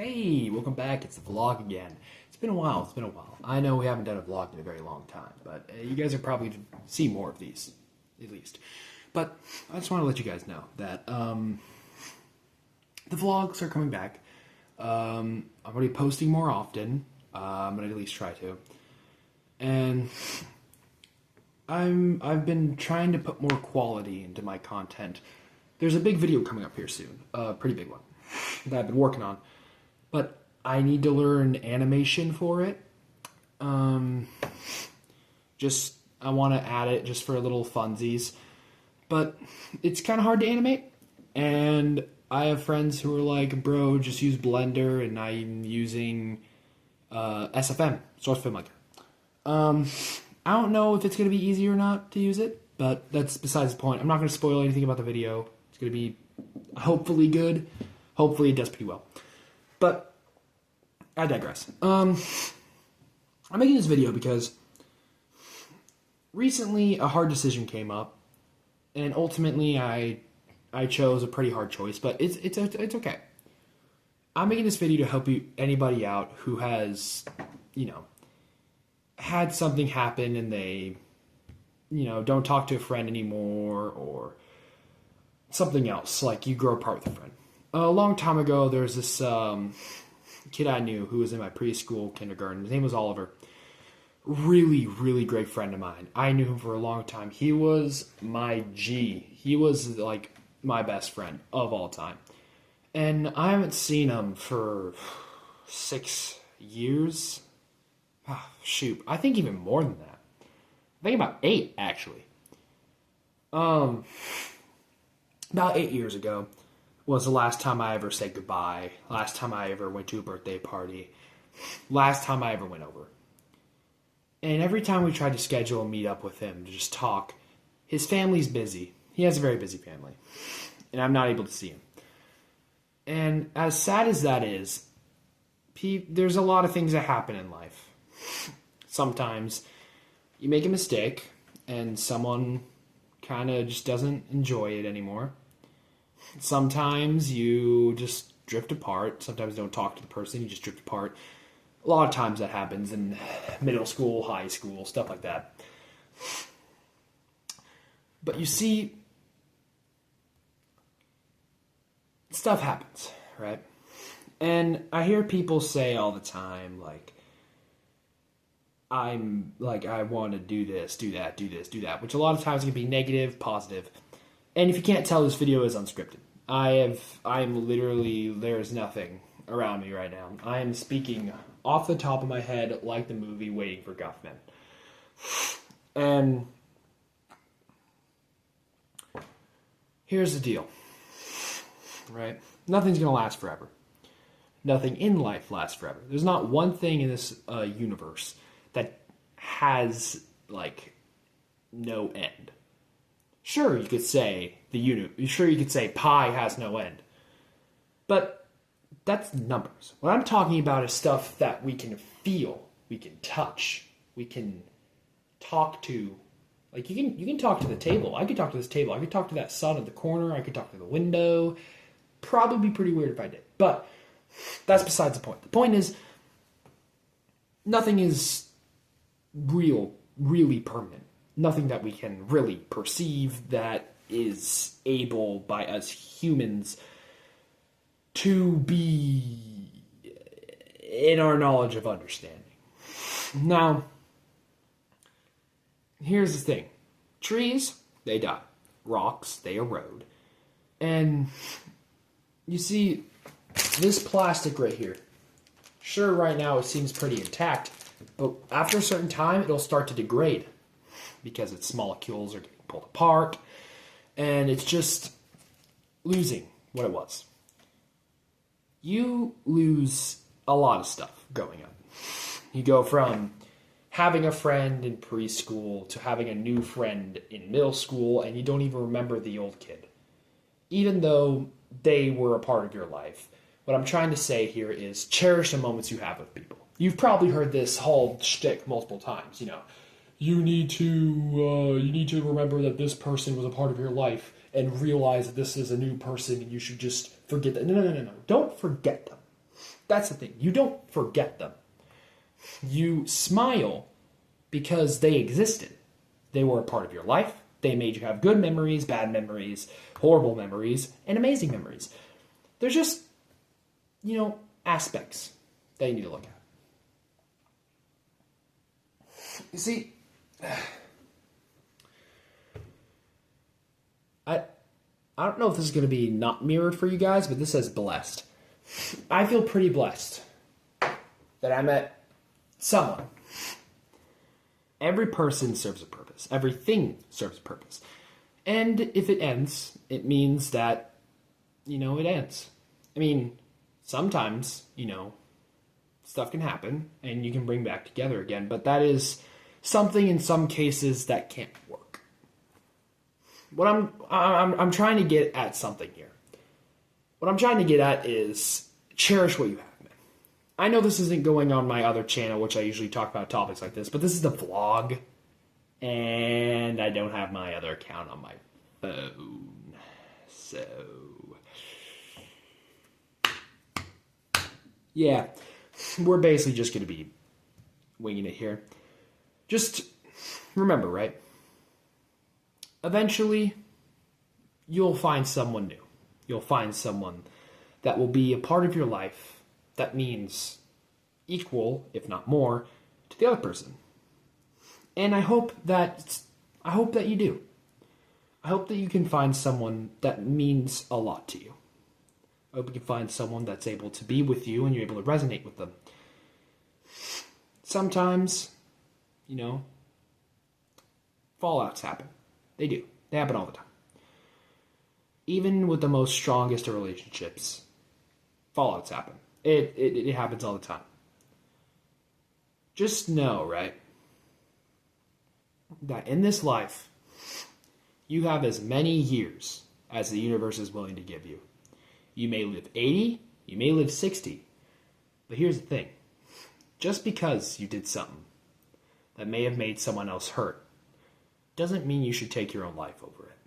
Hey, welcome back. It's the vlog again. It's been a while. I know we haven't done a vlog in a very long time, but you guys are probably to see more of these, at least. But I just want to let you guys know that the vlogs are coming back. I'm going to be posting more often. I'm going to at least try to. And I've been trying to put more quality into my content. There's a big video coming up here soon, a pretty big one, that I've been working on. But I need to learn animation for it. I want to add it just for a little funsies. But it's kind of hard to animate. And I have friends who are like, bro, just use Blender. And I'm using SFM, Source Filmmaker. I don't know if it's going to be easy or not to use it. But that's besides the point. I'm not going to spoil anything about the video. It's going to be hopefully good. Hopefully it does pretty well. But I digress. I'm making this video because recently a hard decision came up, and ultimately I chose a pretty hard choice. But it's okay. I'm making this video to help anybody out who has, had something happen and they, don't talk to a friend anymore, or something else, like you grow apart with a friend. A long time ago, there was this kid I knew who was in my preschool, kindergarten. His name was Oliver. Really, really great friend of mine. I knew him for a long time. He was my G. He was like my best friend of all time. And I haven't seen him for 6 years. Oh, shoot, I think even more than that. I think about 8, actually. About 8 years ago was the last time I ever said goodbye, last time I ever went to a birthday party, last time I ever went over. And every time we tried to schedule a meetup with him to just talk, his family's busy. He has a very busy family, and I'm not able to see him. And as sad as that is, there's a lot of things that happen in life. Sometimes you make a mistake, and someone kind of just doesn't enjoy it anymore. Sometimes you just drift apart. Sometimes you don't talk to the person, you just drift apart. A lot of times that happens in middle school, high school, stuff like that. But you see, stuff happens, right? And I hear people say all the time, I want to do this, do that, do this, do that, which a lot of times can be negative, positive. And if you can't tell, this video is unscripted. I'm literally, there's nothing around me right now. I am speaking off the top of my head like the movie Waiting for Guffman. And here's the deal, right? Nothing's going to last forever. Nothing in life lasts forever. There's not one thing in this universe that has, no end. Sure, you could say pi has no end. But that's numbers. What I'm talking about is stuff that we can feel, we can touch, we can talk to. Like, you can talk to the table. I could talk to this table. I could talk to that sun at the corner. I could talk to the window. Probably be pretty weird if I did. But that's besides the point. The point is, nothing is really permanent. Nothing that we can really perceive that is able by us humans to be in our knowledge of understanding. Now, here's the thing. Trees, they die. Rocks, they erode. And you see, this plastic right here, sure, right now it seems pretty intact, but after a certain time, it'll start to degrade because its molecules are getting pulled apart, and it's just losing what it was. You lose a lot of stuff growing up. You go from having a friend in preschool to having a new friend in middle school, and you don't even remember the old kid, even though they were a part of your life. What I'm trying to say here is cherish the moments you have with people. You've probably heard this whole shtick multiple times, You need to remember that this person was a part of your life and realize that this is a new person and you should just forget that. No. Don't forget them. That's the thing. You don't forget them. You smile because they existed. They were a part of your life. They made you have good memories, bad memories, horrible memories, and amazing memories. There's just, aspects that you need to look at. You see, I don't know if this is going to be not mirrored for you guys, but this says blessed. I feel pretty blessed that I met someone. Every person serves a purpose. Everything serves a purpose. And if it ends, it means that, it ends. I mean, sometimes, stuff can happen and you can bring back together again, but that is something in some cases that can't work. What I'm trying to get at something here. What I'm trying to get at is cherish what you have, man. I know this isn't going on my other channel, which I usually talk about topics like this, but this is the vlog, and I don't have my other account on my phone. So, yeah, we're basically just going to be winging it here. Just remember, right? Eventually, you'll find someone new. You'll find someone that will be a part of your life that means equal, if not more, to the other person. And I hope that you do. I hope that you can find someone that means a lot to you. I hope you can find someone that's able to be with you and you're able to resonate with them. Sometimes, fallouts happen. They do. They happen all the time. Even with the most strongest of relationships, fallouts happen. It happens all the time. Just know, right, that in this life, you have as many years as the universe is willing to give you. You may live 80, you may live 60, but here's the thing. Just because you did something that may have made someone else hurt doesn't mean you should take your own life over it.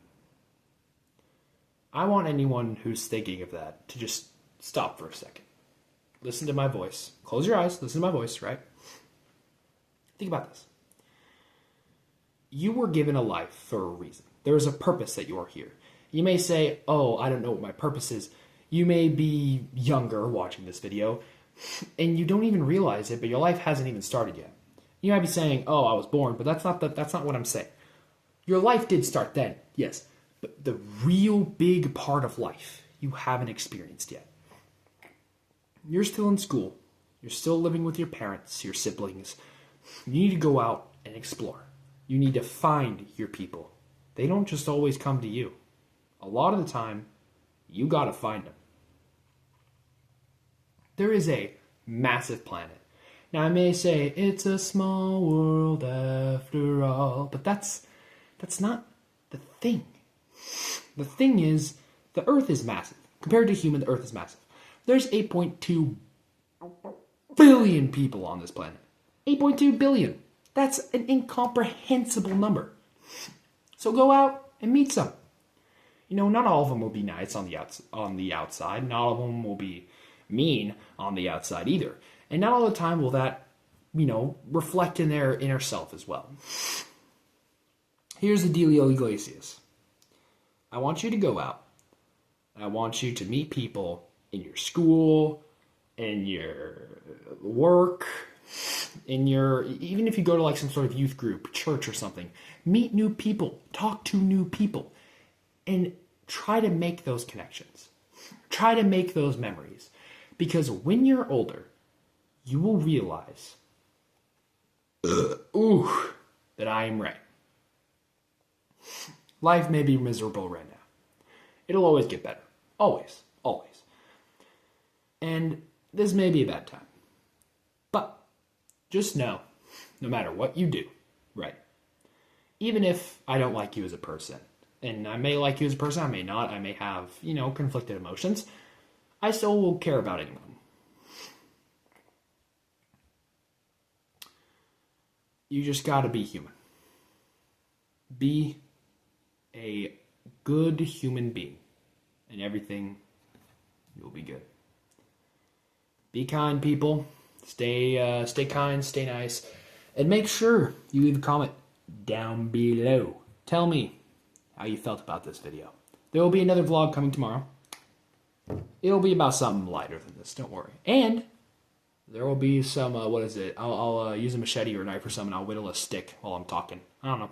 I want anyone who's thinking of that to just stop for a second. Listen to my voice. Close your eyes, listen to my voice, right? Think about this. You were given a life for a reason. There is a purpose that you are here. You may say, oh, I don't know what my purpose is. You may be younger watching this video, and you don't even realize it, but your life hasn't even started yet. You might be saying, oh, I was born, but that's not what I'm saying. Your life did start then, yes, but the real big part of life you haven't experienced yet. You're still in school. You're still living with your parents, your siblings. You need to go out and explore. You need to find your people. They don't just always come to you. A lot of the time, you gotta find them. There is a massive planet. Now, I may say, it's a small world after all, but that's not the thing. The thing is, the Earth is massive. Compared to human, the Earth is massive. There's 8.2 billion people on this planet. 8.2 billion. That's an incomprehensible number. So go out and meet some. Not all of them will be nice on the outside. Not all of them will be mean on the outside either. And not all the time will that, reflect in their inner self as well. Here's the Delio Iglesias. I want you to go out. I want you to meet people in your school, in your work, even if you go to like some sort of youth group, church or something, meet new people, talk to new people, and try to make those connections. Try to make those memories. Because when you're older, you will realize, that I am right. Life may be miserable right now. It'll always get better. Always. Always. And this may be a bad time. But just know, no matter what you do, right? Even if I don't like you as a person, and I may like you as a person, I may not, I may have, conflicted emotions, I still will care about anyone. You just gotta be human. Be a good human being, and everything will be good. Be kind, people. Stay kind, stay nice. And make sure you leave a comment down below. Tell me how you felt about this video. There will be another vlog coming tomorrow. It'll be about something lighter than this, don't worry. And there will be some, what is it? I'll use a machete or a knife or something. I'll whittle a stick while I'm talking. I don't know.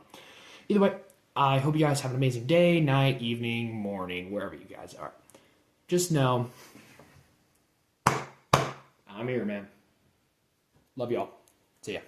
Either way, I hope you guys have an amazing day, night, evening, morning, wherever you guys are. Just know, I'm here, man. Love y'all. See ya.